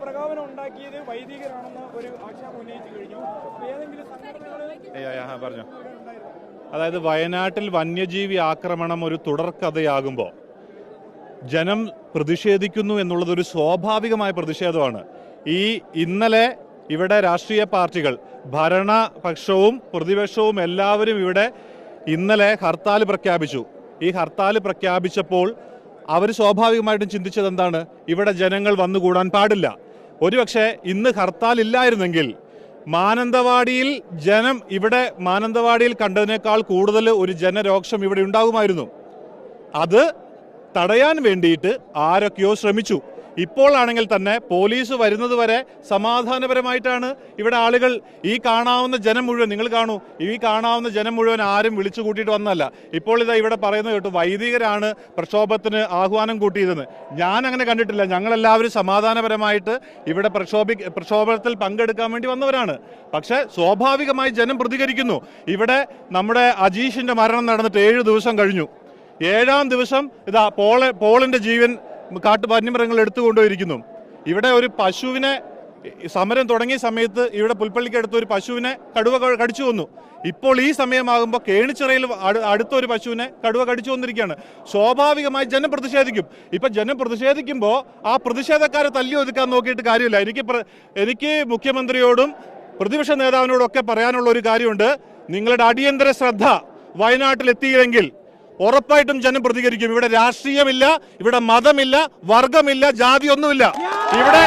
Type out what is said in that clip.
പ്രകോപനം ഉണ്ടാക്കിയത് വൈദികരാണെന്ന് ഒരു ആക്ഷേപം ഉന്നയിച്ചു കഴിഞ്ഞു. ഏതെങ്കിലും പറഞ്ഞു. അതായത് വയനാട്ടിൽ വന്യജീവി ആക്രമണം ഒരു തുടർക്കഥയാകുമ്പോൾ ജനം പ്രതിഷേധിക്കുന്നു എന്നുള്ളതൊരു സ്വാഭാവികമായ പ്രതിഷേധമാണ്. ഇന്നലെ ഇവിടെ രാഷ്ട്രീയ പാർട്ടികൾ ഭരണപക്ഷവും പ്രതിപക്ഷവും എല്ലാവരും ഇവിടെ ഇന്നലെ ഹർത്താൽ പ്രഖ്യാപിച്ചു. ഈ ഹർത്താൽ പ്രഖ്യാപിച്ചപ്പോൾ അവർ സ്വാഭാവികമായിട്ടും ചിന്തിച്ചത് എന്താണ്? ഇവിടെ ജനങ്ങൾ വന്നുകൂടാൻ പാടില്ല. ഒരുപക്ഷെ ഇന്ന് ഹർത്താൽ ഇല്ലായിരുന്നെങ്കിൽ മാനന്തവാടിയിൽ മാനന്തവാടിയിൽ കണ്ടതിനേക്കാൾ കൂടുതൽ ഒരു ജനരോക്ഷം ഇവിടെ ഉണ്ടാകുമായിരുന്നു. അത് തടയാൻ വേണ്ടിയിട്ട് ആരൊക്കെയോ ശ്രമിച്ചു. ഇപ്പോഴാണെങ്കിൽ തന്നെ പോലീസ് വരുന്നത് വരെ സമാധാനപരമായിട്ടാണ് ഇവിടെ ആളുകൾ ഈ കാണാവുന്ന ജനം മുഴുവൻ, നിങ്ങൾ കാണൂ, ഈ കാണാവുന്ന ജനം മുഴുവൻ ആരും വിളിച്ചു കൂട്ടിയിട്ട് വന്നല്ല. ഇപ്പോൾ ഇതാ ഇവിടെ പറയുന്നത് കേട്ടു, വൈദികരാണ് പ്രക്ഷോഭത്തിന് ആഹ്വാനം കൂട്ടിയതെന്ന്. ഞാൻ അങ്ങനെ കണ്ടിട്ടില്ല. ഞങ്ങളെല്ലാവരും സമാധാനപരമായിട്ട് ഇവിടെ പ്രക്ഷോഭത്തിൽ പങ്കെടുക്കാൻ വേണ്ടി വന്നവരാണ്. പക്ഷെ സ്വാഭാവികമായി ജനം പ്രതികരിക്കുന്നു. ഇവിടെ നമ്മുടെ അജീഷിന്റെ മരണം നടന്നിട്ട് 7 ദിവസം കഴിഞ്ഞു. 7-ാം ദിവസം ഇതാ പോളിന്റെ ജീവൻ വന്യമൃഗങ്ങൾ എടുത്തുകൊണ്ടുപോയിരിക്കുന്നു. ഇവിടെ ഒരു പശുവിനെ സമരം തുടങ്ങിയ സമയത്ത് ഇവിടെ പുൽപ്പള്ളിക്കടുത്ത് ഒരു പശുവിനെ കടുവ കടിച്ചു കൊന്നു. ഇപ്പോൾ ഈ സമയമാകുമ്പോൾ കേണിച്ചിറയിൽ അടുത്തൊരു പശുവിനെ കടുവ കടിച്ചു കൊന്നിരിക്കുകയാണ്. സ്വാഭാവികമായി ജനം പ്രതിഷേധിക്കും. ഇപ്പൊ ജനം പ്രതിഷേധിക്കുമ്പോൾ ആ പ്രതിഷേധക്കാരെ തല്ലി ഒതുക്കാൻ നോക്കിയിട്ട് കാര്യമില്ല. എനിക്ക് മുഖ്യമന്ത്രിയോടും പ്രതിപക്ഷ നേതാവിനോടും ഒക്കെ പറയാനുള്ള ഒരു കാര്യമുണ്ട്. നിങ്ങളുടെ അടിയന്തര ശ്രദ്ധ വയനാട്ടിൽ എത്തിയില്ലെങ്കിൽ ഉറപ്പായിട്ടും ജനം പ്രതികരിക്കും. ഇവിടെ രാഷ്ട്രീയമില്ല, ഇവിടെ മതമില്ല, വർഗമില്ല, ജാതി ഒന്നുമില്ല. ഇവിടെ